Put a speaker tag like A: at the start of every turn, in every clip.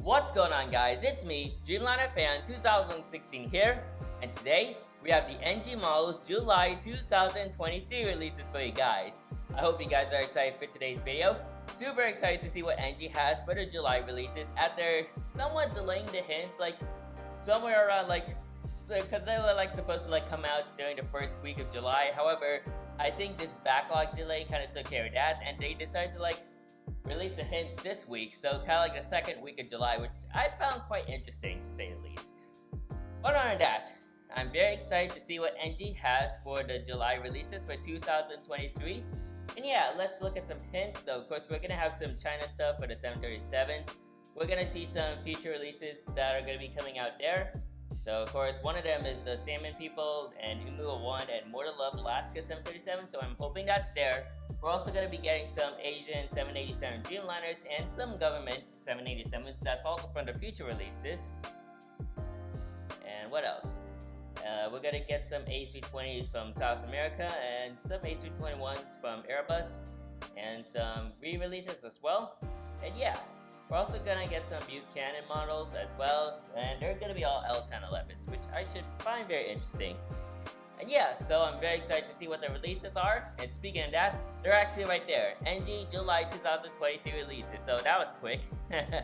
A: What's going on, guys? It's me, Dreamliner Fan 2016 here, and today we have the NG Models July 2023 releases for you guys. I hope you guys are excited for today's video. Super excited to see what NG has for the July releases after somewhat delaying the hints, like somewhere around because they were supposed to come out during the first week of July. However, I think this backlog delay kind of took care of that, and they decided to release the hints this week, so kind of the second week of July, which I found quite interesting to say the least. But other than that, I'm very excited to see what NG has for the July releases for 2023. And yeah, let's look at some hints. So of course we're gonna have some China stuff for the 737s. We're gonna see some future releases that are gonna be coming out there. So of course one of them is the Salmon People and Umua 1 and More to Love Alaska 737, so I'm hoping that's there. We're also going to be getting some Asian 787 Dreamliners and some government 787s. That's also from the future releases. And what else? We're going to get some A320s from South America and some A321s from Airbus and some re-releases as well. And yeah, we're also going to get some Buchanan models as well, and they're going to be all L1011s, which I should find very interesting. And yeah, so I'm very excited to see what the releases are. And speaking of that, they're actually right there. NG July 2023 releases. So that was quick. But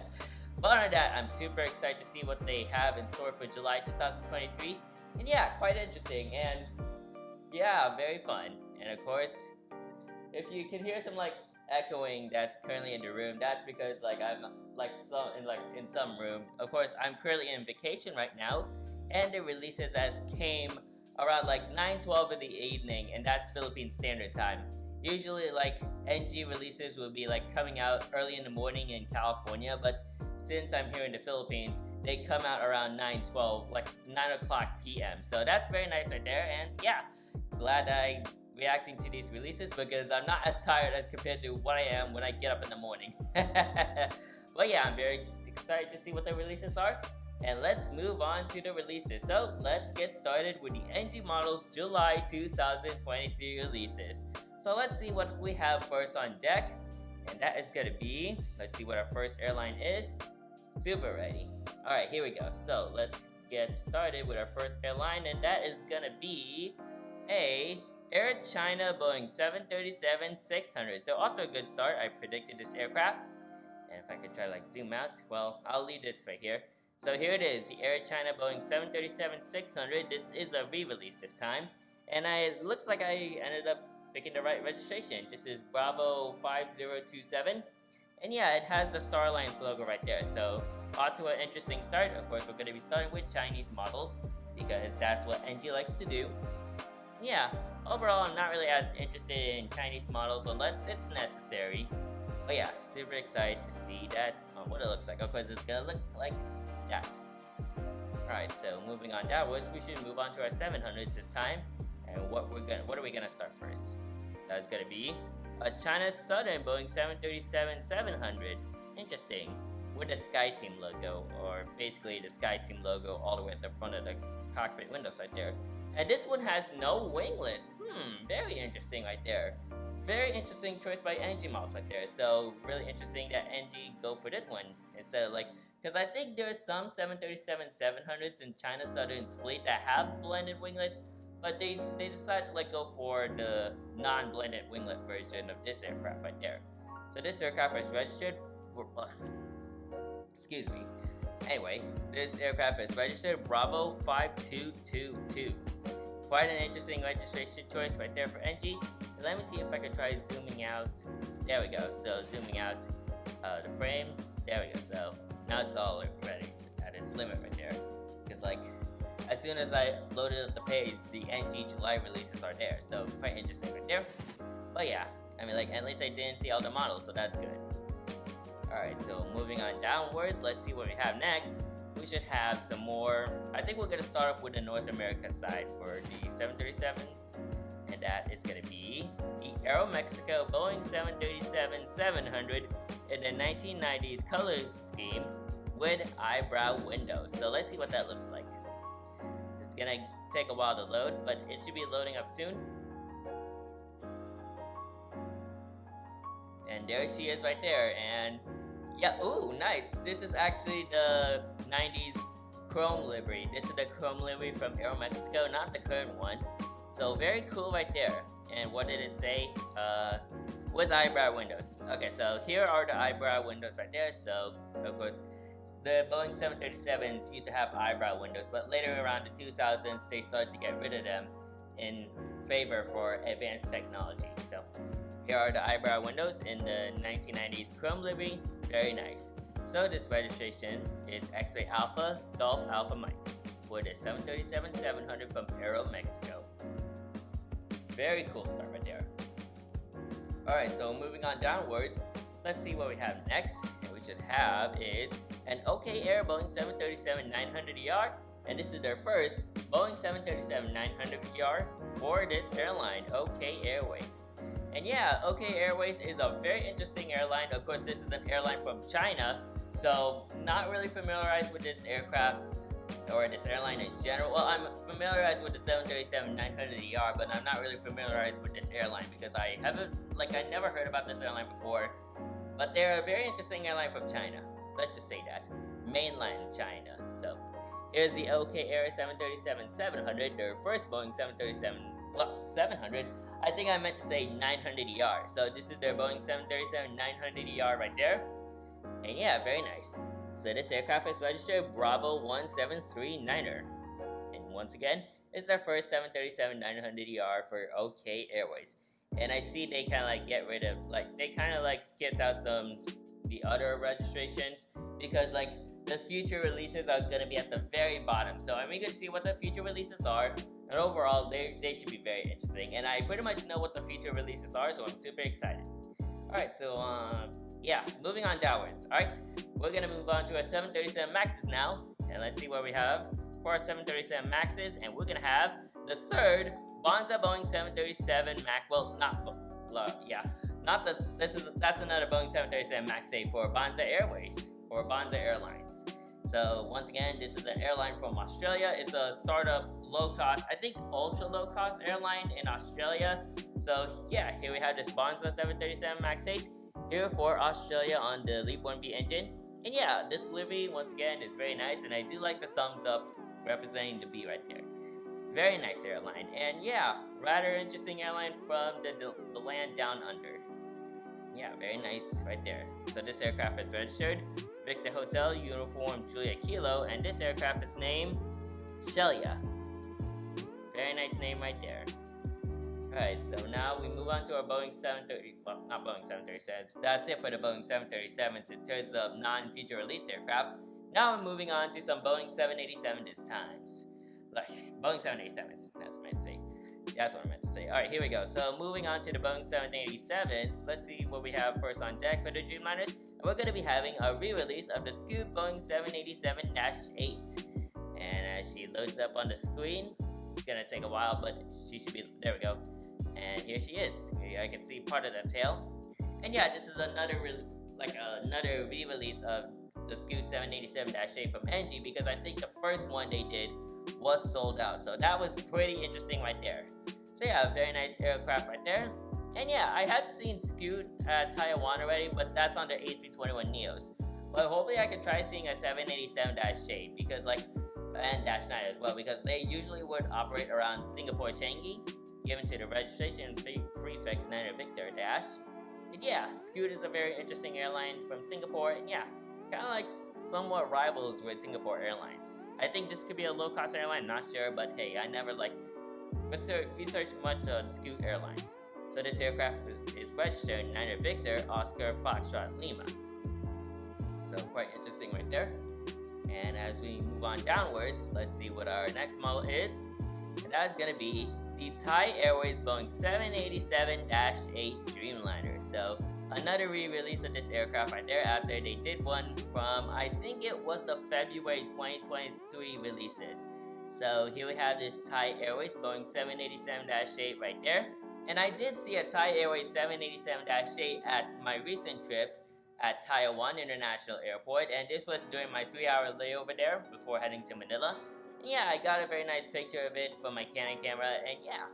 A: other than that, I'm super excited to see what they have in store for July 2023. And yeah, quite interesting. And yeah, very fun. And of course, if you can hear some echoing that's currently in the room, that's because I'm in some room. Of course, I'm currently in vacation right now, and the releases came around 9:12 in the evening, and that's Philippine Standard Time. Usually NG releases will be coming out early in the morning in California, but since I'm here in the Philippines, they come out around 9:12, 9 o'clock p.m. So that's very nice right there, and yeah, glad I'm reacting to these releases because I'm not as tired as compared to what I am when I get up in the morning. But yeah, I'm very excited to see what the releases are. And let's move on to the releases. So let's get started with the NG Models July 2023 releases. So let's see what we have first on deck. And that is going to be, let's see what our first airline is. Super ready. Alright, here we go. So let's get started with our first airline. And that is going to be a Air China Boeing 737-600. So off to a good start. I predicted this aircraft. And if I could try to zoom out, well, I'll leave this right here. So here it is, the Air China Boeing 737-600. This is a re-release this time. And it looks like I ended up picking the right registration. This is Bravo 5027. And yeah, it has the Star Alliance logo right there. So off to an interesting start. Of course, we're going to be starting with Chinese models because that's what NG likes to do. Yeah, overall, I'm not really as interested in Chinese models unless it's necessary. But yeah, super excited to see that, what it looks like. Of course, it's going to look like that. Alright, so moving on downwards, we should move on to our 700s this time. And what are we gonna start first? That's gonna be a China Southern Boeing 737-700. Interesting. With the Sky Team logo, or basically the Sky Team logo all the way at the front of the cockpit windows right there. And this one has no winglets. Very interesting right there. Very interesting choice by NG Models right there. So really interesting that NG go for this one instead of because I think there's some 737-700s in China Southern's fleet that have blended winglets, but they decided to go for the non-blended winglet version of this aircraft right there. So this aircraft is registered for, excuse me. Anyway, this aircraft is registered Bravo 5222. Quite an interesting registration choice right there for NG. Let me see if I can try zooming out. There we go. So zooming out the frame. There we go. So now it's all ready at its limit right there. Because as soon as I loaded up the page, the NG July releases are there. So quite interesting right there. But yeah, I mean at least I didn't see all the models, so that's good. Alright, so moving on downwards, let's see what we have next. We should have some more. I think we're going to start off with the North America side for the 737s. And that is going to be the Aeromexico Boeing 737-700 in the 1990s color scheme with eyebrow windows. So let's see what that looks like. It's going to take a while to load, but it should be loading up soon. And there she is right there. And Yeah, ooh, nice. This is actually the 90s Chrome livery. This is the Chrome livery from Aeromexico, not the current one. So very cool right there. And what did it say? With eyebrow windows. Okay, so here are the eyebrow windows right there. So, of course, the Boeing 737s used to have eyebrow windows, but later around the 2000s, they started to get rid of them in favor for advanced technology. So here are the eyebrow windows in the 1990s Chrome livery. Very nice. So this registration is X-Ray Alpha Golf Alpha Mike for the 737-700 from Aero Mexico. Very cool stuff right there. Alright, so moving on downwards, let's see what we have next. And we should have is an OK Air Boeing 737-900ER, and this is their first Boeing 737-900ER for this airline, OK Airways. And yeah, OK Airways is a very interesting airline. Of course, this is an airline from China, so not really familiarized with this aircraft or this airline in general. Well, I'm familiarized with the 737-900ER, but I'm not really familiarized with this airline because I never heard about this airline before. But they're a very interesting airline from China. Let's just say that. Mainland China. So here's the OK Air 737-700, their first Boeing 737-700. I think I meant to say 900ER. So this is their Boeing 737-900ER right there. And yeah, very nice. So this aircraft is registered Bravo 1739er. And once again, it's their first 737-900ER for OK Airways. And I see they kind of skipped out the other registrations because the future releases are going to be at the very bottom. So I'm eager to see what the future releases are. And overall, they should be very interesting. And I pretty much know what the future releases are, so I'm super excited. Alright, so yeah, moving on downwards. Alright, we're gonna move on to our 737 Maxes now, and let's see what we have for our 737 Maxes. And we're gonna have the third Bonza Boeing 737 Max. Well, that's another Boeing 737 Max 8 for Bonza Airways or Bonza Airlines. So once again, this is an airline from Australia. It's a startup, low-cost, I think ultra low-cost airline in Australia. So yeah, here we have this Bonza 737 Max 8 here for Australia on the LEAP 1B engine. And yeah, this livery once again is very nice, and I do like the thumbs up representing the B right there. Very nice airline, and yeah, rather interesting airline from the land down under. Yeah, very nice right there. So this aircraft is registered Victor Hotel Uniform Julia Kilo, and this aircraft is named Shelia. Very nice name right there. Alright, so now we move on to our Boeing 730, well, not Boeing 737s. That's it for the Boeing 737s in terms of non-future release aircraft. Now we're moving on to some Boeing 787 this time. Boeing 787s, that's what I meant to say. That's what I meant to say. Alright, here we go. So moving on to the Boeing 787s, let's see what we have first on deck for the Dreamliners. And we're going to be having a re-release of the Scoot Boeing 787-8. And as she loads up on the screen, it's going to take a while, but she should be, there we go. And here she is. Here I can see part of the tail. And yeah, this is another re-release of the Scoot 787-8 from NG, because I think the first one they did was sold out. So that was pretty interesting right there. So yeah, very nice aircraft right there. And yeah, I have seen Scoot at Taiwan already, but that's on their A321neos. But hopefully I can try seeing a 787-8 because and -9 as well, because they usually would operate around Singapore Changi, given to the registration prefix 9 Victor dash. And yeah, Scoot is a very interesting airline from Singapore, and yeah, kind of somewhat rivals with Singapore Airlines. I think this could be a low-cost airline, not sure, but hey, I never researched much on Scoot Airlines. So this aircraft is registered 9 Victor Oscar Foxtrot Lima. So quite interesting right there. And as we move on downwards, let's see what our next model is. And that is going to be the Thai Airways Boeing 787-8 Dreamliner. So another re-release of this aircraft right there after they did one from, I think it was the February 2023 releases. So here we have this Thai Airways Boeing 787-8 right there. And I did see a Thai Airways 787-8 at my recent trip at Taiwan International Airport, and this was during my 3-hour layover there before heading to Manila. And yeah, I got a very nice picture of it from my Canon camera, and yeah,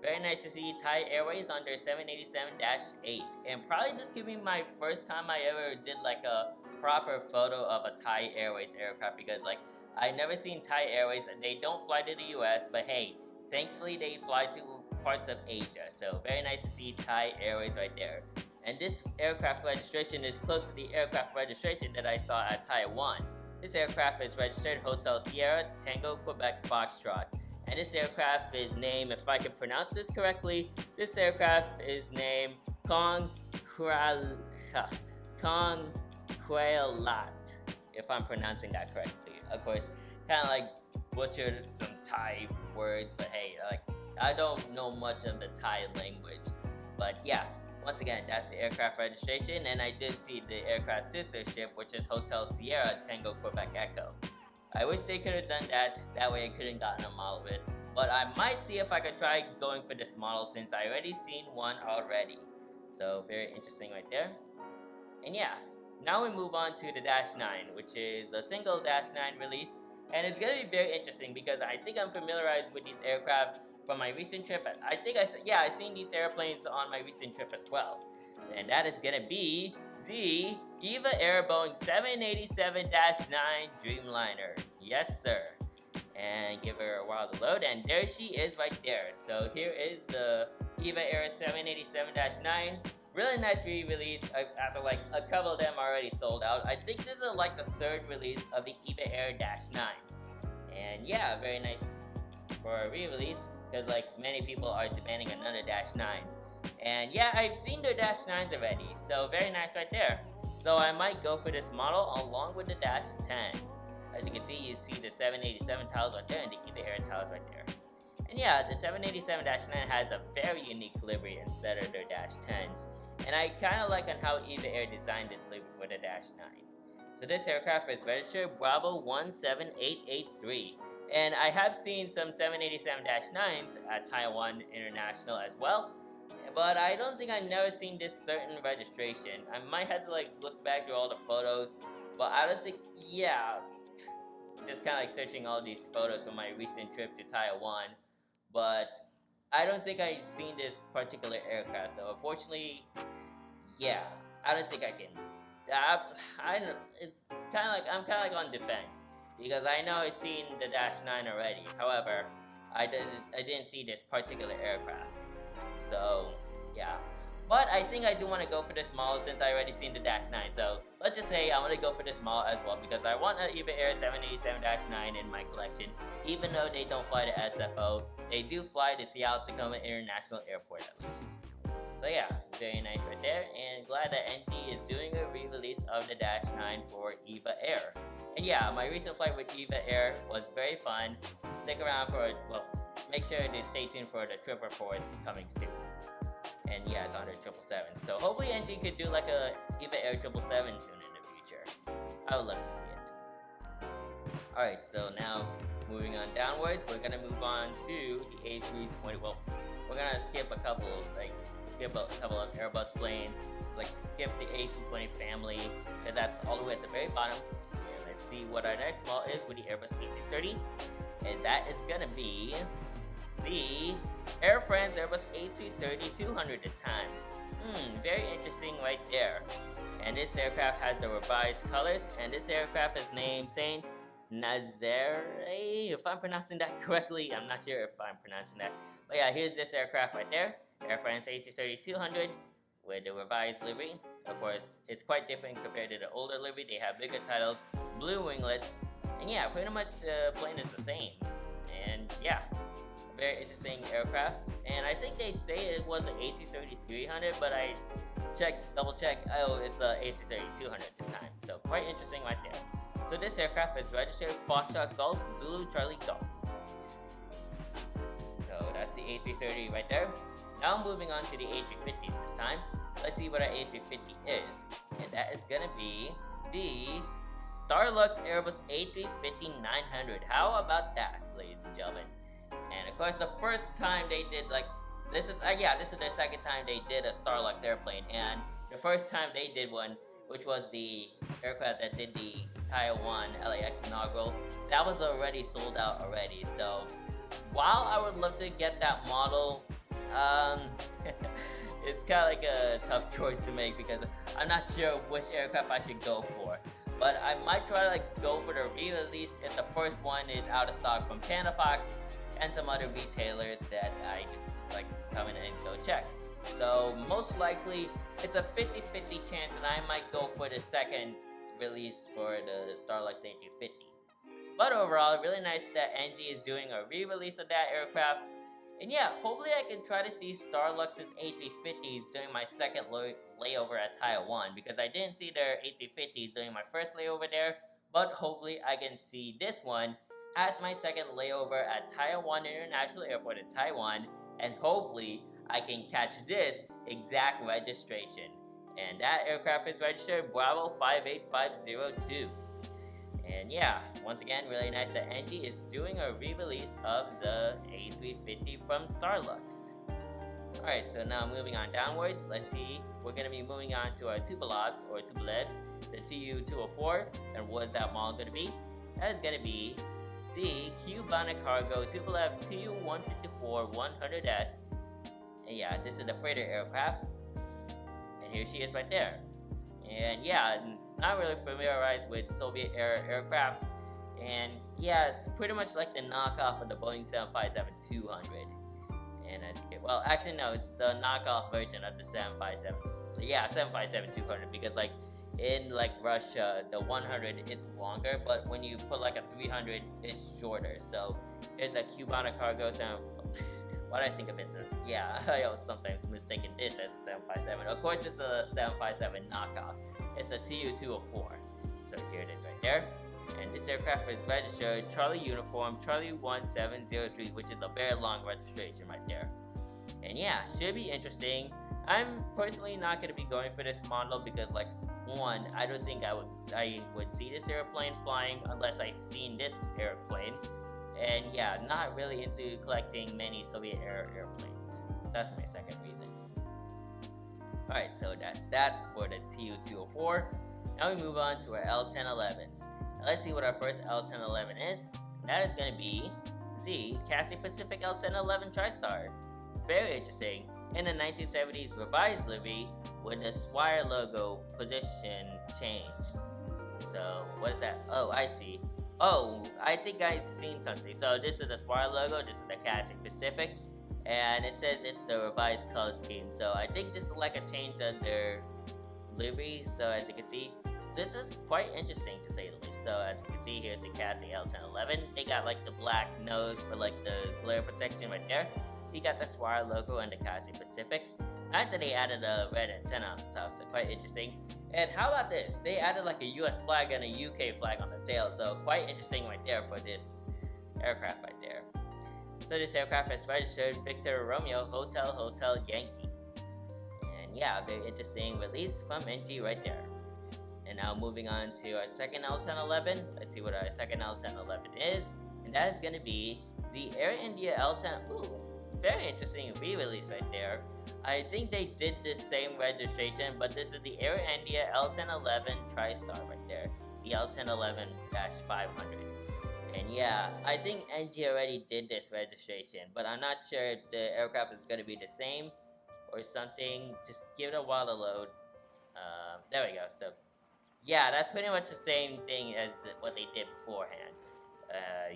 A: very nice to see Thai Airways on their 787-8. And probably this could be my first time I ever did a proper photo of a Thai Airways aircraft because like I never seen Thai Airways and they don't fly to the US, but hey, thankfully they fly to parts of Asia. So very nice to see Thai Airways right there. And this aircraft registration is close to the aircraft registration that I saw at Taiwan. This aircraft is registered Hotel Sierra Tango Quebec Foxtrot. And this aircraft is named, if I can pronounce this correctly, this aircraft is named Conquelat, if I'm pronouncing that correctly. Of course, kind of like butchered some Thai words, but hey, like I don't know much of the Thai language. But yeah, once again, that's the aircraft registration, and I did see the aircraft sister ship, which is Hotel Sierra Tango Quebec Echo. I wish they could have done that way I could have gotten a model of it. But I might see if I could try going for this model since I already seen one already. So very interesting right there. And yeah, now we move on to the Dash 9, which is a single Dash 9 release. And it's going to be very interesting because I think I'm familiarized with these aircraft from my recent trip. I seen these airplanes on my recent trip as well. And that is going to be the EVA Air Boeing 787-9 Dreamliner. Yes, sir. And give her a while to load, and there she is right there. So here is the EVA Air 787-9. Really nice re-release after like a couple of them already sold out. I think this is like the third release of the EVA Air Dash 9. And yeah, very nice for a re-release because like many people are demanding another Dash 9. And yeah, I've seen their Dash 9s already, so very nice right there. So I might go for this model along with the Dash 10. As you can see, you see the 787 tiles right there and the EVA Air tiles right there. And yeah, the 787-9 has a very unique livery instead of their Dash 10s. And I kind of like on how EVA Air designed this livery for the Dash 9. So this aircraft is registered Bravo 17883. And I have seen some 787-9s at Taiwan International as well. But I don't think I've never seen this certain registration. I might have to like look back through all the photos. But I don't think, yeah. Just kind of like searching all these photos from my recent trip to Taiwan. But I don't think I've seen this particular aircraft. So unfortunately, yeah, I don't think I can. It's kind of like, I'm kind of like on defense. Because I know I've seen the Dash 9 already. However, I didn't see this particular aircraft. So, yeah. But I think I do want to go for this model since I already seen the Dash 9. So, let's just say I'm going to go for this model as well because I want an EVA Air 787-9 in my collection. Even though they don't fly to SFO, they do fly to Seattle Tacoma International Airport at least. So yeah, very nice right there, and glad that NG is doing a re-release of the Dash 9 for EVA Air. And yeah, my recent flight with EVA Air was very fun. Stick around for, well, make sure to stay tuned for the trip report coming soon. And yeah, it's on the 777. So hopefully NG could do like a EVA Air 777 soon in the future. I would love to see it. Alright, so now moving on downwards, we're gonna move on to the A320. Well, we're gonna skip a couple of Airbus planes, like skip the A320 family, because that's all the way at the very bottom. And let's see what our next model is with the Airbus A330, and that is gonna be the Air France Airbus A330-200 this time. Very interesting right there. And this aircraft has the revised colors, and this aircraft is named Saint Nazaire, if I'm pronouncing that correctly. I'm not sure if I'm pronouncing that. But yeah, here's this aircraft right there. Air France A330-200 with the revised livery. Of course, it's quite different compared to the older livery. They have bigger titles, blue winglets, and yeah, pretty much the plane is the same. And yeah, very interesting aircraft. And I think they say it was an A330-300, but I double checked, oh, it's a A330-200 this time. So quite interesting right there. So this aircraft is registered Foxtrot Golf Zulu Charlie Golf. So that's the A330 right there. Now I'm moving on to the A350s this time. Let's see what our A350 is. And that is gonna be the Starlux Airbus A350-900. How about that, ladies and gentlemen? And of course, the first time they did this is their second time they did a Starlux airplane. And the first time they did one, which was the aircraft that did the Taiwan LAX inaugural, that was already sold out already. So while I would love to get that model, it's kind of like a tough choice to make because I'm not sure which aircraft I should go for. But I might try to like go for the re-release if the first one is out of stock from Panda Fox and some other retailers that I just like come in and go check. So most likely it's a 50-50 chance that I might go for the second release for the Starlux A350. But overall, really nice that NG is doing a re-release of that aircraft. And yeah, hopefully I can try to see Starlux's A350s during my second layover at Taiwan, because I didn't see their A350s during my first layover there, but hopefully I can see this one at my second layover at Taiwan International Airport in Taiwan, and hopefully I can catch this exact registration. And that aircraft is registered Bravo 58502. And yeah, once again, really nice that NG is doing a re-release of the A350 from Starlux. Alright, so now moving on downwards, let's see, we're going to be moving on to our Tupolevs, the TU-204, and what is that model going to be? That is going to be the Cubana Cargo Tupolev Tu-154-100S, and yeah, this is the freighter aircraft, and here she is right there. And yeah, not really familiarized with Soviet era aircraft, and yeah, it's pretty much like the knockoff of the Boeing 757-200. And well, actually no, it's the knockoff version of the 757. Yeah, 757-200, because like in like Russia, the 100 it's longer, but when you put like a 300, it's shorter. So here's a Cubana Cargo 7. What I think of it, yeah, I always sometimes mistaken this as a 757. Of course, this is a 757 knockoff. It's a TU-204. So here it is right there. And this aircraft is registered Charlie Uniform Charlie 1703, which is a very long registration right there. And yeah, should be interesting. I'm personally not going to be going for this model because, like, one, I don't think I would see this airplane flying unless I seen this airplane. And yeah, not really into collecting many Soviet era airplanes. That's my second reason. Alright, so that's that for the TU-204. Now we move on to our L-1011s. Now let's see what our first L-1011 is. That is going to be the Cathay Pacific L-1011 TriStar. Very interesting. In the 1970s revised livery with the Swire logo position changed. So what is that? Oh, I see. Oh, I think I've seen something. So this is the Swire logo, this is the Cathay Pacific, and it says it's the revised color scheme. So I think this is like a change of their livery. So as you can see, this is quite interesting to say the least. So as you can see, here's the Cathay L-1011. They got like the black nose for like the glare protection right there. You got the Swire logo and the Cathay Pacific. After they added a red antenna on the top, so quite interesting. And how about this? They added like a US flag and a UK flag on the tail, so quite interesting right there for this aircraft right there. So this aircraft is registered Victor Romeo Hotel Hotel Yankee. And yeah, very interesting release from NG right there. And now moving on to our second L-1011. Let's see what our second L-1011 is. And that is going to be the Air India L-10. Ooh, very interesting re-release right there. I think they did the same registration, but this is the Air India L-1011 TriStar right there. The L-1011-500. And yeah, I think NG already did this registration, but I'm not sure if the aircraft is going to be the same or something. Just give it a while to load. There we go. So yeah, that's pretty much the same thing as what they did beforehand.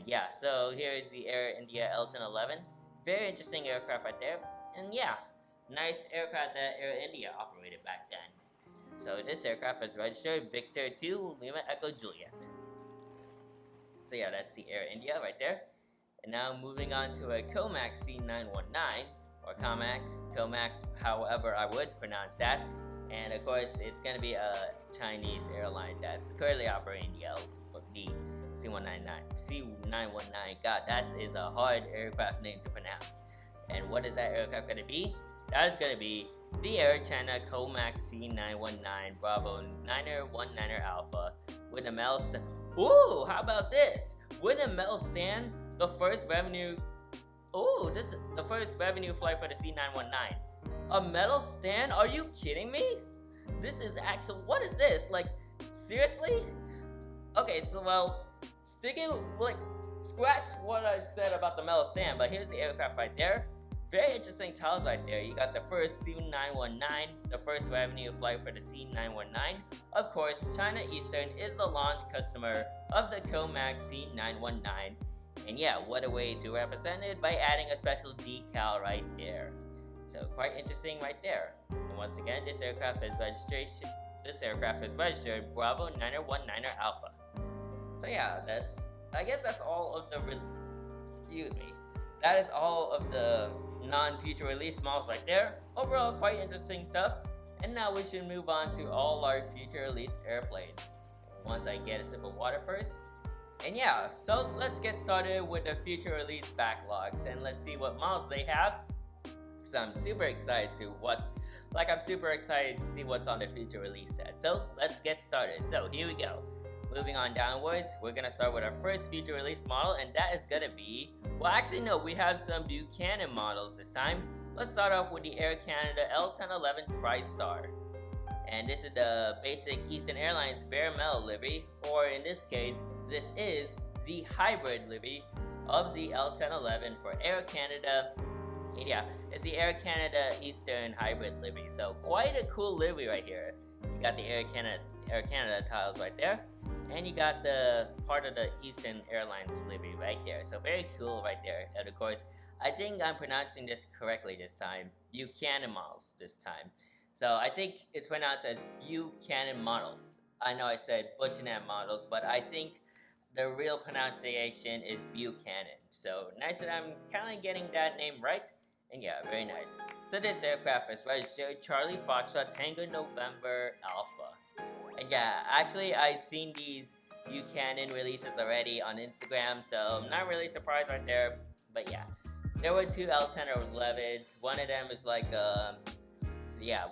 A: Yeah, so here's the Air India L-1011. Very interesting aircraft right there. And yeah, nice aircraft that Air India operated back then. So this aircraft is registered Victor 2 Lima Echo Juliet. So yeah, that's the Air India right there. And now moving on to a Comac C919, or Comac, however I would pronounce that. And of course, it's going to be a Chinese airline that's currently operating the C919. God, that is a hard aircraft name to pronounce. And what is that aircraft going to be? That is going to be the Air China Comac C919 Bravo 9er Alpha with a metal stand. Ooh, how about this? With a metal stand, the first revenue. Ooh, this is the first revenue flight for the C919. A metal stand? Are you kidding me? This is actual. What is this? Like, seriously? Okay, so well, scratch what I said about the metal stand, but here's the aircraft right there. very interesting tiles right there. You got the first C919, the first revenue flight for the C919. Of course, China Eastern is the launch customer of the Comac C919. And yeah, what a way to represent it by adding a special decal right there. So quite interesting right there. And once again, this aircraft is registered Bravo 919 Alpha. So yeah, I guess that's all of the that is all of the non-future release models right there. Overall, quite interesting stuff. And now we should move on to all our future release airplanes. Once I get a sip of water first. And yeah, so let's get started with the future release backlogs and let's see what models they have. So I'm super excited to see what's on the future release set. So let's get started. So here we go. Moving on downwards, we're gonna start with our first future release model, and that is gonna be, well actually no, we have some Buchanan models this time. Let's start off with the Air Canada L1011 TriStar. And this is the basic Eastern Airlines bare metal livery, or in this case, this is the hybrid livery of the L1011 for Air Canada. Yeah, it's the Air Canada Eastern hybrid livery, so quite a cool livery right here. You got the Air Canada tiles right there, and you got the part of the Eastern Airlines livery right there, so very cool right there. And of course, I think I'm pronouncing this correctly this time, Buchanan models this time. So I think it's pronounced as Buchanan models. I know I said Buchanan models, but I think the real pronunciation is Buchanan. So nice that I'm kind of getting that name right. And yeah, very nice. So this aircraft is registered Charlie Foxtrot Tango November Alpha. And yeah, actually I've seen these Buchanan releases already on Instagram, so I'm not really surprised right there. But yeah, there were two L1011s. One of them is like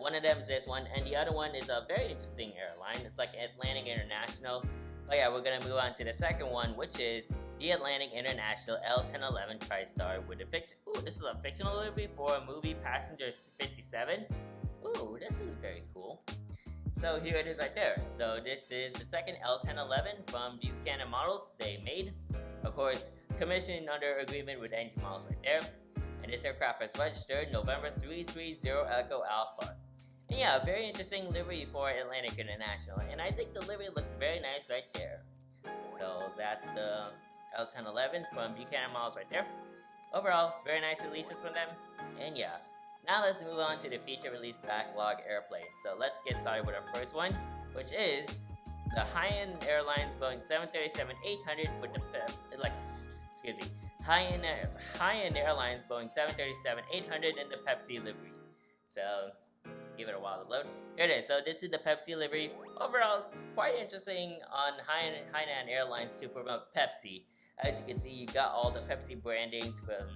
A: one of them is this one, and the other one is a very interesting airline. It's like Atlantic International. But yeah, we're gonna move on to the second one, which is the Atlantic International L1011 TriStar with a this is a fictional livery for a movie Passengers 57. Ooh, this is very cool. So here it is right there. So this is the second L1011 from Buchanan models they made. Of course, commissioned under agreement with NG models right there. And this aircraft is registered November 330 Echo Alpha. And yeah, very interesting livery for Atlantic International. And I think the livery looks very nice right there. So that's the L1011s from Buchanan models right there. Overall, very nice releases from them. And yeah, now let's move on to the feature release backlog airplane. So let's get started with our first one, which is the high-end airlines Boeing 737-800 with the high-end airlines Boeing 737-800 in the Pepsi livery. So give it a while to load. Here it is. So this is the Pepsi livery. Overall, quite interesting on high-end airlines to promote Pepsi. As you can see, you got all the Pepsi brandings from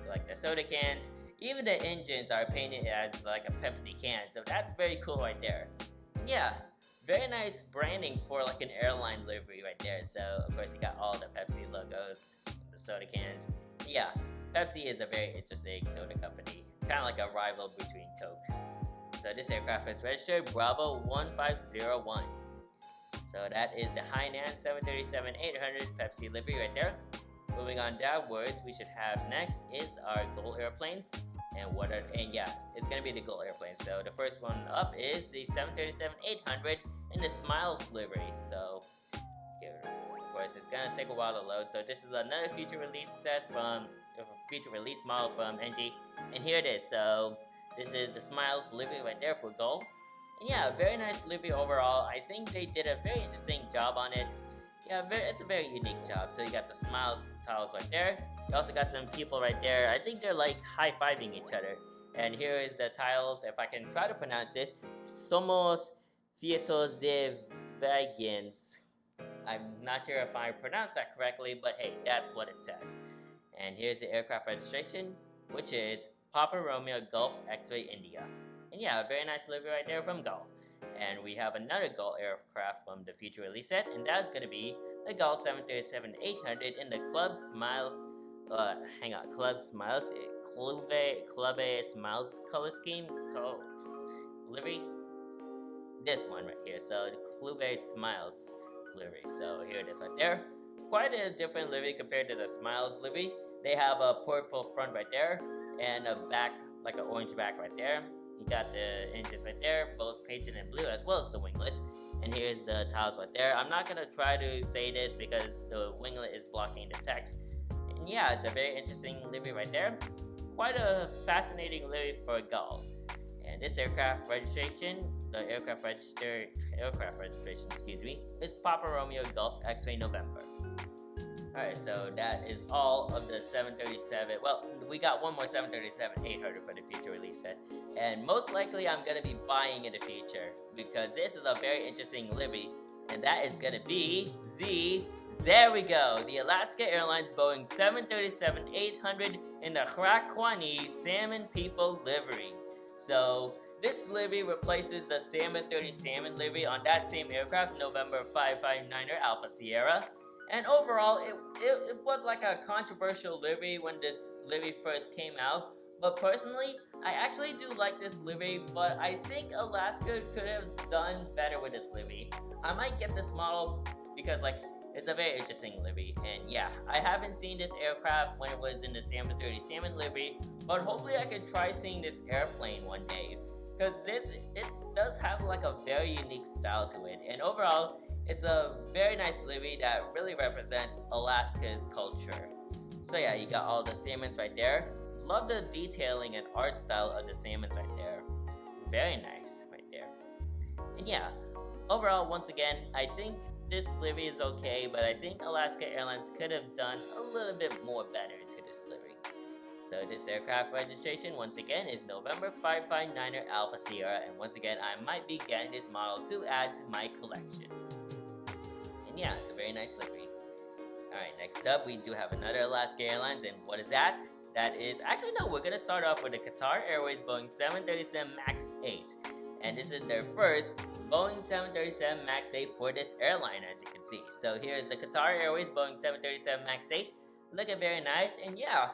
A: like the soda cans. Even the engines are painted as like a Pepsi can. So that's very cool right there. Yeah, very nice branding for like an airline livery right there. So of course you got all the Pepsi logos, the soda cans. Yeah, Pepsi is a very interesting soda company. Kind of like a rival between Coke. So this aircraft is registered Bravo 1501. So that is the Hainan 737-800 Pepsi livery right there. Moving on downwards, we should have next is our gold airplanes. And yeah, it's gonna be the gold airplanes. So the first one up is the 737-800 in the Smiles livery. So of course it's gonna take a while to load. So this is another future release model from NG. And here it is. So this is the Smiles livery right there for gold. And yeah, very nice livery overall. I think they did a very interesting job on it. Yeah, it's a very unique job. So you got the Smiles tiles right there. You also got some people right there. I think they're like high-fiving each other. And here is the tiles. If I can try to pronounce this, Somos Fietos de Vagans. I'm not sure if I pronounced that correctly, but hey, that's what it says. And here's the aircraft registration, which is Papa Romeo Golf X-Ray India. And yeah, a very nice livery right there from Gull. And we have another Gull aircraft from the future release set, and that's going to be the Gull 737-800 in the Club Smiles Smiles color scheme livery. This one right here, so the Club Smiles livery. So here it is right there. Quite a different livery compared to the Smiles livery. They have a purple front right there, and a back, like an orange back right there. You got the engines right there, both painted in blue, as well as the winglets. And here's the tiles right there. I'm not gonna try to say this because the winglet is blocking the text. And yeah, it's a very interesting livery right there. Quite a fascinating livery for a Gull. And this aircraft registration, the aircraft registration, is Papa Romeo Golf X-Ray November. Alright, so that is all of the 737. Well, we got one more 737-800 for the future release set. And most likely I'm going to be buying in the future because this is a very interesting livery. And that is going to be there we go, the Alaska Airlines Boeing 737-800 in the Hrakwani Salmon People livery. So this livery replaces the Salmon 30 Salmon livery on that same aircraft, November 559er Alpha Sierra. And overall, it was like a controversial livery when this livery first came out. But personally, I actually do like this livery, but I think Alaska could have done better with this livery. I might get this model because it's a very interesting livery. And yeah, I haven't seen this aircraft when it was in the Salmon 30 Salmon livery, but hopefully I could try seeing this airplane one day. Because it does have like a very unique style to it. And overall, it's a very nice livery that really represents Alaska's culture. So yeah, you got all the salmons right there. Love the detailing and art style of the salmons right there. Very nice right there. And yeah, overall, once again, I think this livery is okay, but I think Alaska Airlines could have done a little bit more better to this livery. So this aircraft registration, once again, is November 559er Alpha Sierra, and once again, I might be getting this model to add to my collection. And yeah, it's a very nice livery. Alright, next up, we do have another Alaska Airlines, and what is that? That is, actually no, we're going to start off with the Qatar Airways Boeing 737 MAX 8. And this is their first Boeing 737 MAX 8 for this airline, as you can see. So here's the Qatar Airways Boeing 737 MAX 8. Looking very nice, and yeah,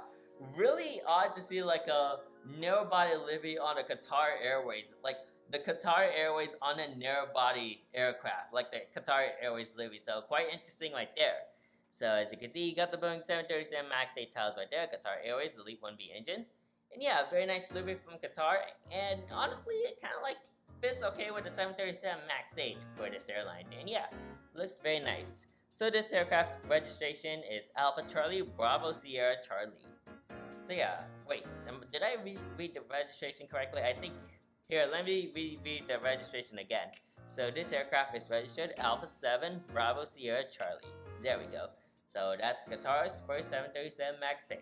A: really odd to see like a narrow body livery on a Qatar Airways. Like the Qatar Airways on a narrow body aircraft, like the Qatar Airways livery. So quite interesting right there. So as you can see, you got the Boeing 737 MAX 8 tiles right there, Qatar Airways Elite 1B engine. And yeah, very nice livery from Qatar. And honestly, it kind of like fits okay with the 737 MAX 8 for this airline. And yeah, looks very nice. So this aircraft registration is Alpha Charlie Bravo Sierra Charlie. So yeah, wait, did I read the registration correctly? I think, here, let me read the registration again. So this aircraft is registered Alpha 7 Bravo Sierra Charlie. There we go. So that's Qatar's first 737 MAX 8.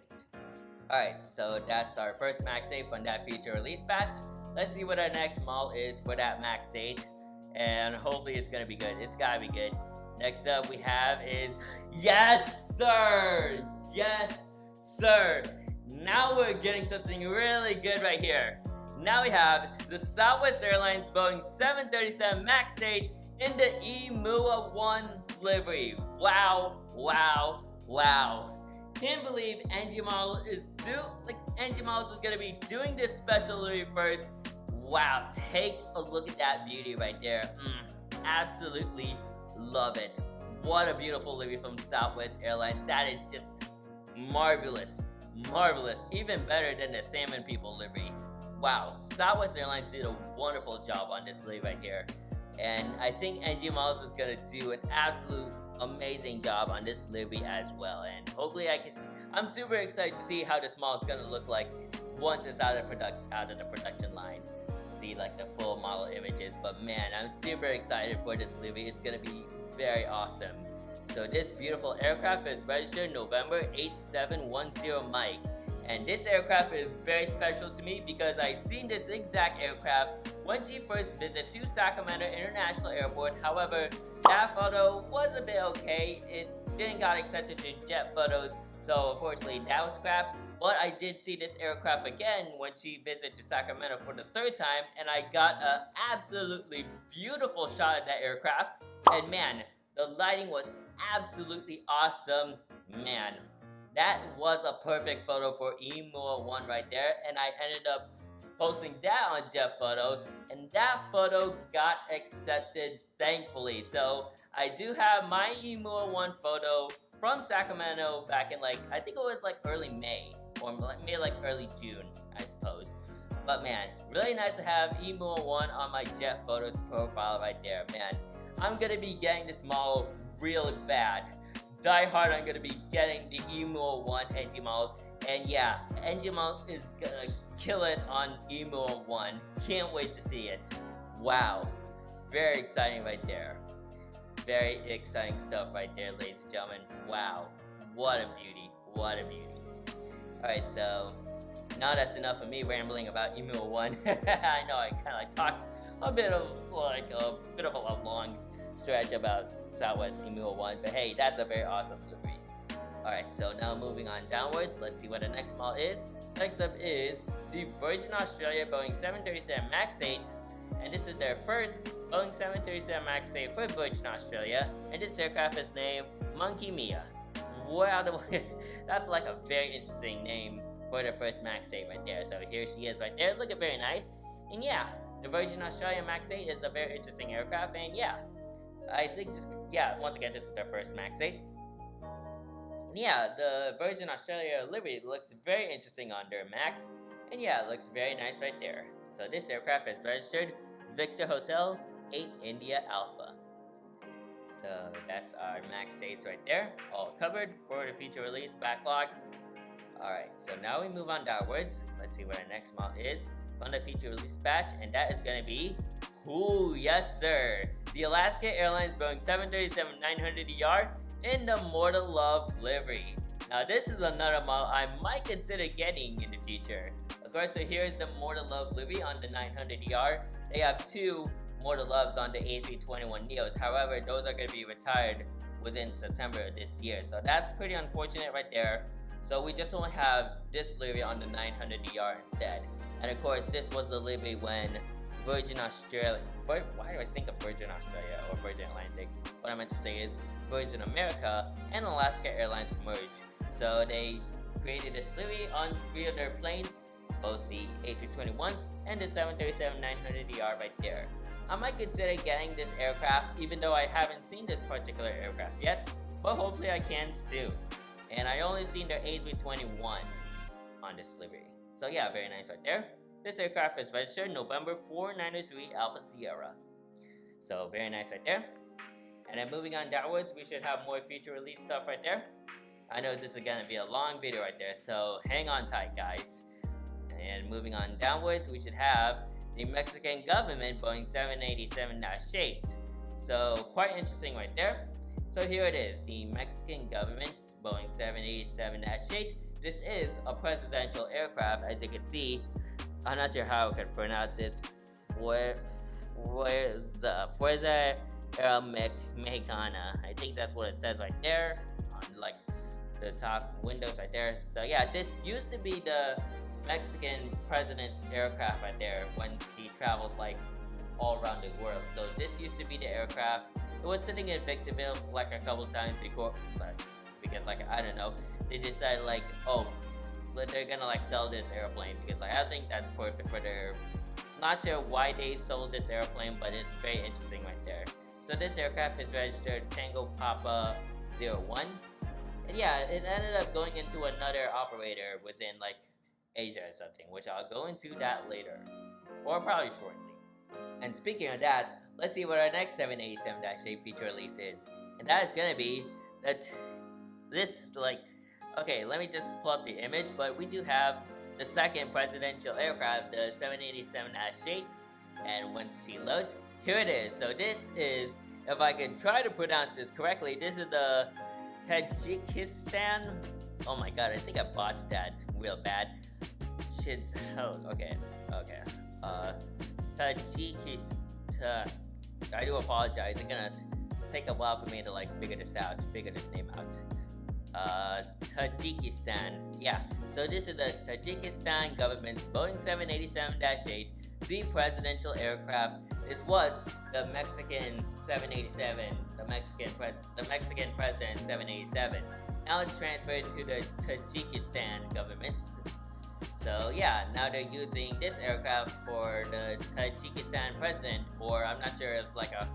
A: Alright, so that's our first MAX 8 from that future release batch. Let's see what our next model is for that MAX 8. And hopefully it's gonna be good. It's gotta be good. Next up we have is, yes sir! Yes sir! Now we're getting something really good right here. Now we have the Southwest Airlines Boeing 737 MAX 8 in the EMUA 1 livery. Wow, wow, wow. Can't believe NG Models is gonna be doing this special livery first. Wow, take a look at that beauty right there. Absolutely love it. What a beautiful livery from Southwest Airlines. That is just marvelous. Marvelous. Even better than the Salmon People livery. Wow, Southwest Airlines did a wonderful job on this livery right here. And I think NG Models is gonna do an absolute amazing job on this livery as well. And hopefully I'm super excited to see how this model is gonna look like once it's out of the production line. See like the full model images. But man, I'm super excited for this livery. It's gonna be very awesome. So this beautiful aircraft is registered November 8710 Mike. And this aircraft is very special to me because I seen this exact aircraft when she first visited to Sacramento International Airport. However, that photo was a bit okay. It didn't got accepted to jet photos, so unfortunately that was scrapped. But I did see this aircraft again when she visited to Sacramento for the third time, and I got an absolutely beautiful shot of that aircraft. And man, the lighting was absolutely awesome. Man, that was a perfect photo for EMUA 1 right there, and I ended up posting that on Jet Photos, and that photo got accepted, thankfully. So I do have my EMUA 1 photo from Sacramento back in I think it was early May or maybe like early June, I suppose. But man, really nice to have Emu01 on my Jet Photos profile right there, man. I'm gonna be getting this model really bad. Die hard, I'm gonna be getting the Emu01 NG models. And yeah, NG model is gonna kill it on Emu01. Can't wait to see it. Wow. Very exciting right there. Very exciting stuff right there, ladies and gentlemen. Wow. What a beauty. What a beauty. Alright, so now that's enough of me rambling about Emu01. I know I kinda like talked a bit of a long stretch about Southwest Emu01, but hey, that's a very awesome livery. Alright, so now moving on downwards, let's see what the next model is. Next up is the Virgin Australia Boeing 737 MAX 8, and this is their first Boeing 737 MAX 8 for Virgin Australia, and this aircraft is named Monkey Mia. Wow, that's like a very interesting name for the first MAX 8 right there. So here she is right there, looking very nice. And yeah, the Virgin Australia MAX 8 is a very interesting aircraft, and yeah, I think once again, this is their first MAX 8. Yeah, the Virgin Australia livery looks very interesting on their MAX, and yeah, it looks very nice right there. So this aircraft is registered Victor Hotel 8 India Alpha. So that's our MAX 8s right there, all covered for the future release backlog. Alright, so now we move on downwards. Let's see what our next model is on the feature release batch, and that is going to be, yes sir, the Alaska Airlines Boeing 737-900ER in the Mortal Love livery. Now this is another model I might consider getting in the future. Of course, so here's the Mortal Love livery on the 900ER. They have two Mortal Loves on the A321neos, however, those are going to be retired within September of this year, so that's pretty unfortunate right there. So we just only have this livery on the 900ER instead. And of course, this was the livery when Virgin Australia, why do I think of Virgin Australia or Virgin Atlantic? What I meant to say is Virgin America and Alaska Airlines merged. So they created this livery on 3 of their planes, both the A321s and the 737-900ER right there. I might consider getting this aircraft even though I haven't seen this particular aircraft yet, but hopefully I can soon. And I only seen their A321 on this livery. So yeah, very nice right there. This aircraft is registered November 4903 Alpha Sierra. So very nice right there. And then moving on downwards, we should have more future release stuff right there. I know this is going to be a long video right there, so hang on tight guys. And moving on downwards, we should have the Mexican government Boeing 787-8. So quite interesting right there. So here it is, the Mexican government's Boeing 787-8. This is a presidential aircraft, as you can see. I'm not sure how I can pronounce this. Fuerza Aérea Mexicana. I think that's what it says right there on like the top windows right there. So yeah, this used to be the Mexican president's aircraft right there when he travels like all around the world. So this used to be the aircraft. It was sitting in Victorville like a couple times before, because like I don't know, they decided like, oh, they're gonna like sell this airplane because like I think that's perfect for their. Not sure why they sold this airplane, but it's very interesting right there. So this aircraft is registered Tango Papa 01, and yeah, it ended up going into another operator within like Asia or something, which I'll go into that later, or probably shortly. And speaking of that, let's see what our next 787-8 feature release is. And that is gonna be okay, let me just pull up the image, but we do have the second presidential aircraft, the 787-8, and once she loads, here it is. So this is, if I can try to pronounce this correctly, this is the Tajikistan. Oh my god, I think I botched that real bad. Shit. Oh, okay. Tajikistan. I do apologize. It's gonna take a while for me to like figure this name out. Tajikistan. Yeah. So this is the Tajikistan government's Boeing 787-8, the presidential aircraft. This was the Mexican 787, the Mexican president 787. Now it's transferred to the Tajikistan government. So yeah, now they're using this aircraft for the Tajikistan president, or I'm not sure if it's like a,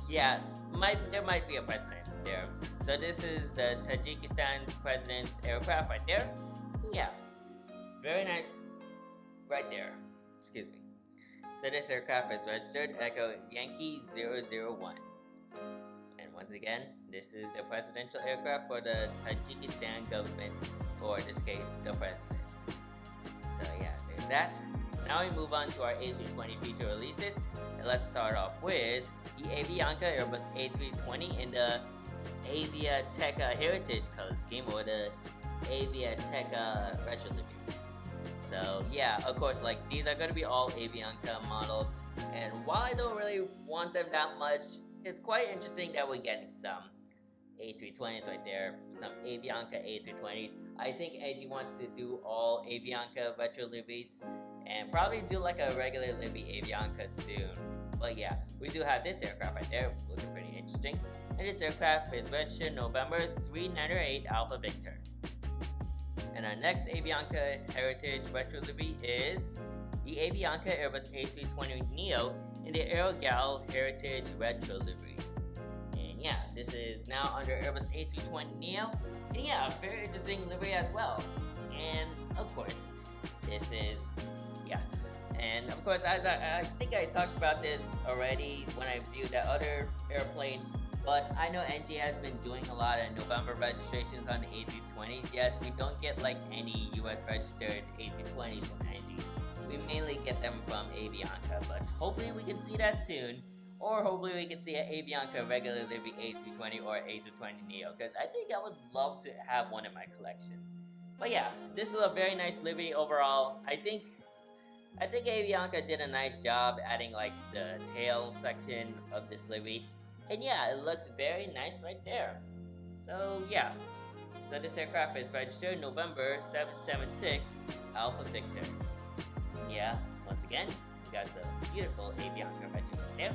A: yeah, there might be a president there. So this is the Tajikistan president's aircraft right there. Yeah, very nice right there. Excuse me. So this aircraft is registered Echo Yankee 001. And once again, this is the presidential aircraft for the Tajikistan government, or in this case, the president. So yeah, there's that. Now we move on to our A320 feature releases, and let's start off with the Avianca Airbus A320 in the Aviateca Heritage color scheme, or the Aviateca Retro Livery. So yeah, of course, like these are going to be all Avianca models, and while I don't really want them that much, it's quite interesting that we're getting some A320s right there, some Avianca A320s. I think AG wants to do all Avianca retro liveries, and probably do like a regular livery Avianca soon. But yeah, we do have this aircraft right there, looking pretty interesting. And this aircraft is registered November 398 Alpha Victor. And our next Avianca Heritage Retro Livery is the Avianca Airbus A320neo in the Aerogal Heritage Retro Livery. And yeah, this is now under Airbus A320neo. And yeah, a very interesting livery as well. And of course, this is, yeah. And of course, as I think I talked about this already when I viewed that other airplane. But I know NG has been doing a lot of November registrations on the A320s, yet we don't get like any US registered A320s from NG. We mainly get them from Avianca, but hopefully we can see that soon. Or hopefully we can see an Avianca regular livery A320 or A320neo, because I think I would love to have one in my collection. But yeah, this is a very nice livery overall. I think Avianca did a nice job adding like the tail section of this livery. And yeah, it looks very nice right there. So yeah, so this aircraft is registered November 776 Alpha Victor. Yeah, once again, we got some beautiful Avianca registers right there,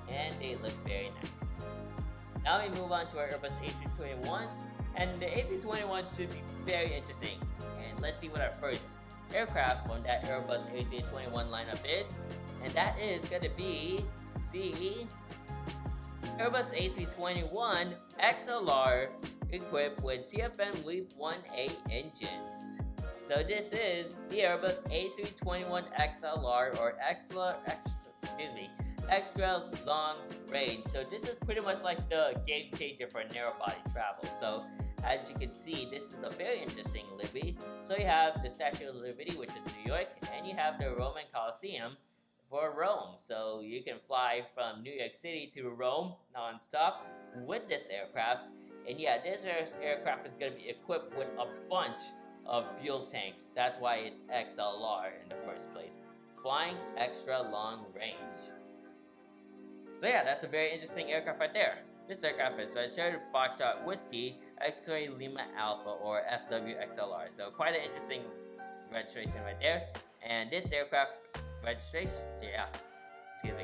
A: and they look very nice. Now we move on to our Airbus A321s, and the A321s should be very interesting. And let's see what our first aircraft from that Airbus A321 lineup is, and that is going to be the Airbus A321 XLR equipped with CFM LEAP 1A engines. So this is the Airbus A321 XLR, or extra long range. So this is pretty much like the game changer for narrow body travel. So as you can see, this is a very interesting livery. So you have the Statue of Liberty, which is New York, and you have the Roman Colosseum for Rome. So you can fly from New York City to Rome non-stop with this aircraft. And yeah, this aircraft is going to be equipped with a bunch of fuel tanks. That's why it's XLR in the first place. Flying extra long range. So yeah, that's a very interesting aircraft right there. This aircraft is registered Foxtrot Whiskey X-Ray Lima Alpha, or FWXLR. So quite an interesting registration right there. And this aircraft registration, yeah, excuse me,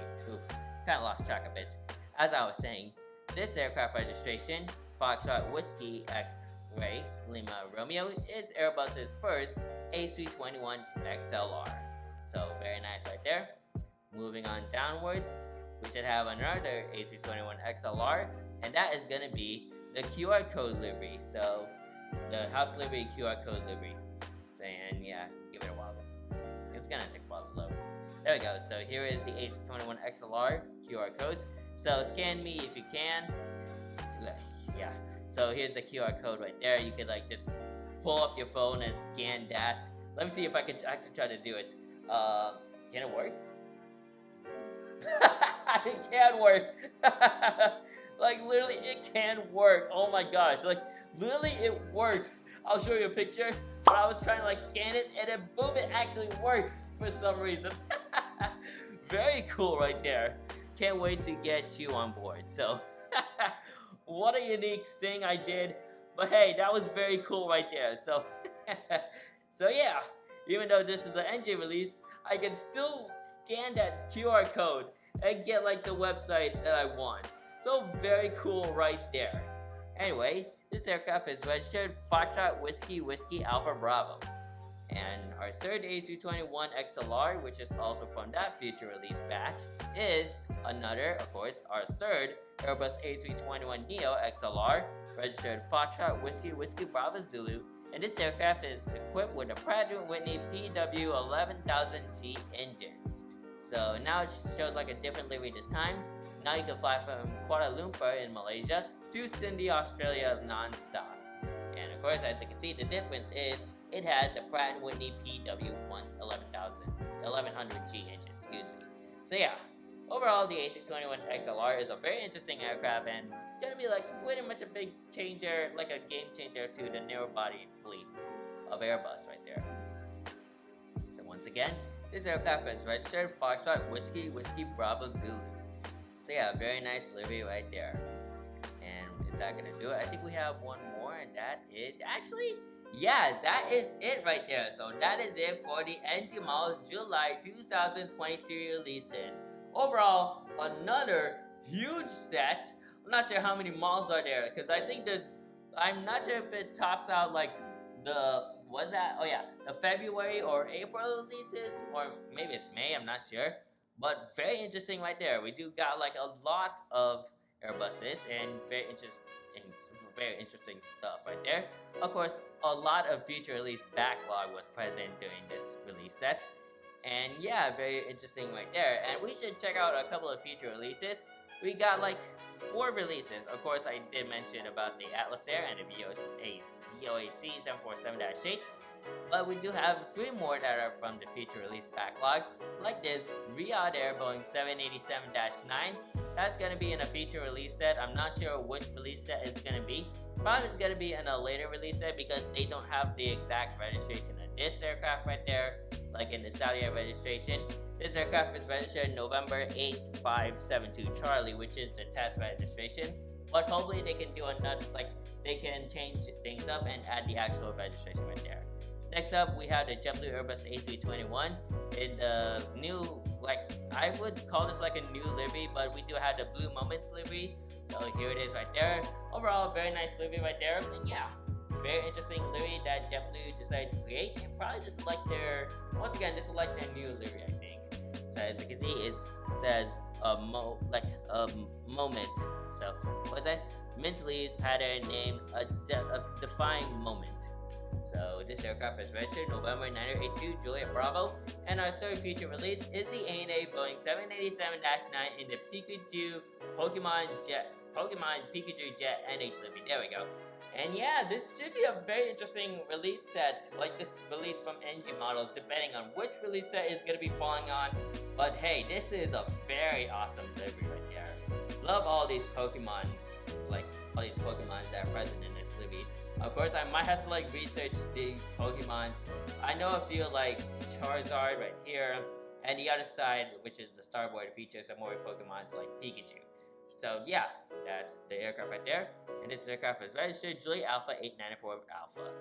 A: kind of lost track a bit. As I was saying, this aircraft registration, Foxtrot Whiskey X-Ray Lima Romeo, is Airbus's first A321 XLR. So very nice right there. Moving on downwards, we should have another A321 XLR, and that is going to be the QR code livery. So the house livery QR code livery. And yeah, give it a while. It's going to take a while to load. There we go. So here is the A321 XLR QR codes. So scan me if you can. Yeah. So here's the QR code right there. You could like just pull up your phone and scan that. Let me see if I can actually try to do it. Can it work? It can work. Like literally it can work. Oh my gosh. Like literally it works. I'll show you a picture. But I was trying to like scan it, and then boom, it actually works for some reason. Very cool right there. Can't wait to get you on board. So what a unique thing I did. But hey, that was very cool right there. So so yeah, even though this is the NG release, I can still scan that QR code and get like the website that I want. So very cool right there. Anyway, this aircraft is registered Foxtrot Whiskey Alpha Bravo. And our third A321 XLR, which is also from that future release batch, is another, of course, our third Airbus A321neo XLR, registered Foxtrot Whiskey Bravo Zulu And this aircraft is equipped with a Pratt & Whitney PW11000G engines. So now it shows like a different livery this time. Now you can fly from Kuala Lumpur in Malaysia to Sydney, Australia non-stop. And of course, as you can see, the difference is it has the Pratt & Whitney PW1100G engine, So yeah, overall the A321XLR is a very interesting aircraft and gonna be like pretty much a big changer, like a game changer to the narrow-body fleets of Airbus right there. So once again, this aircraft is registered Foxtrot Whiskey Bravo Zulu. So yeah, very nice livery right there. And is that gonna do it? I think we have one more, and that is actually, yeah, that is it right there. So that is it for the NG Models July 2023 releases. Overall, another huge set. I'm not sure how many models are there, because I think I'm not sure if it tops out like the February or April releases, or maybe it's May, I'm not sure. But very interesting right there. We do got like a lot of Airbuses and very interesting stuff right there. Of course, a lot of future release backlog was present during this release set. And yeah, very interesting right there. And we should check out a couple of future releases. We got like 4 releases. Of course, I did mention about the Atlas Air and the VOAC 747-8. But we do have 3 more that are from the future release backlogs, like this Riyadh Air Boeing 787-9. That's going to be in a future release set. I'm not sure which release set it's going to be. Probably it's going to be in a later release set because they don't have the exact registration of this aircraft right there, like in the Saudi Air registration. This aircraft is registered November 8572 Charlie, which is the test registration. But hopefully they can do another, like they can change things up and add the actual registration right there. Next up, we have the JetBlue Airbus A321 in the new, like, I would call this like a new livery, but we do have the Blue Moments livery. So here it is right there. Overall, very nice livery right there. And yeah, very interesting livery that JetBlue decided to create. And probably just like their, once again, just like their new livery, I think. So as you can see, it says moment. So what's that? Mentally is pattern named a defying moment. So this aircraft is registered November 982 Juliet Bravo, and our third future release is the ANA Boeing 787-9 in the Pikachu Pokemon Pikachu Jet NH livery. There we go. And yeah, this should be a very interesting release set, like this release from NG Models, depending on which release set is going to be falling on. But hey, this is a very awesome livery right there. Love all these Pokemon, like all these Pokemons that are present in this livery. Of course, I might have to like research these Pokemons. I know a few like Charizard right here, and the other side, which is the starboard, features some more Pokemons like Pikachu. So yeah, that's the aircraft right there. And this aircraft is registered Juliet Alpha 894 Alpha.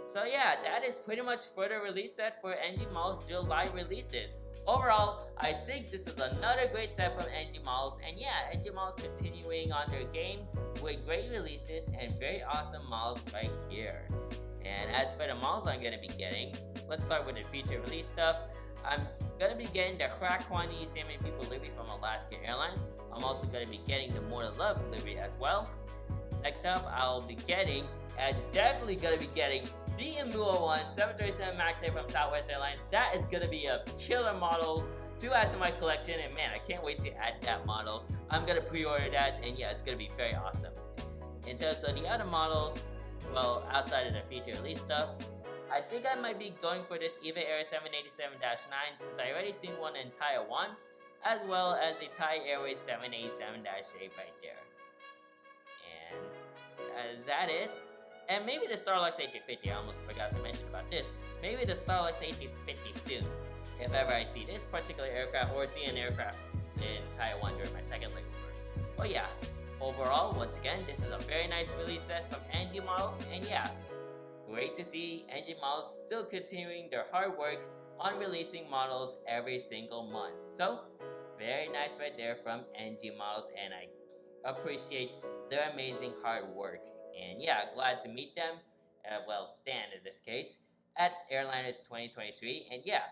A: So yeah, that is pretty much for the release set for NG Models July releases. Overall, I think this is another great set from NG Models, and yeah, NG Models continuing on their game with great releases and very awesome models right here. And as for the models I'm going to be getting, let's start with the future release stuff. I'm going to be getting the Crack Quantity Salmon People livery from Alaska Airlines. I'm also going to be getting the More to Love livery as well. Next up, I'll be getting, and definitely going to be getting, the Imua 1 737 MAX 8 from Southwest Airlines. That is going to be a killer model to add to my collection, and man, I can't wait to add that model. I'm going to pre-order that, and yeah, it's going to be very awesome. In terms of the other models, well, outside of the feature release stuff, I think I might be going for this EVA Air 787-9 since I already seen one in Taiwan, as well as the Thai Airways 787-8 right there. And is that it? And maybe the Starlux A350, I almost forgot to mention about this. Maybe the Starlux A350 soon, if ever I see this particular aircraft or see an aircraft in Taiwan during my second leg tour. But yeah, overall, once again, this is a very nice release set from NG Models, and yeah, great to see NG Models still continuing their hard work on releasing models every single month. So, very nice right there from NG Models, and I appreciate their amazing hard work. And yeah, glad to meet them, well, Dan in this case, at Airliners 2023. And yeah,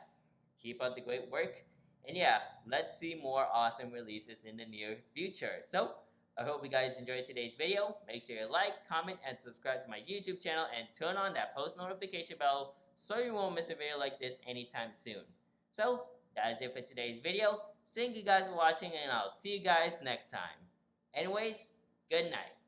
A: keep up the great work. And yeah, let's see more awesome releases in the near future. So, I hope you guys enjoyed today's video. Make sure you like, comment, and subscribe to my YouTube channel and turn on that post notification bell so you won't miss a video like this anytime soon. So, that is it for today's video. Thank you guys for watching, and I'll see you guys next time. Anyways, good night.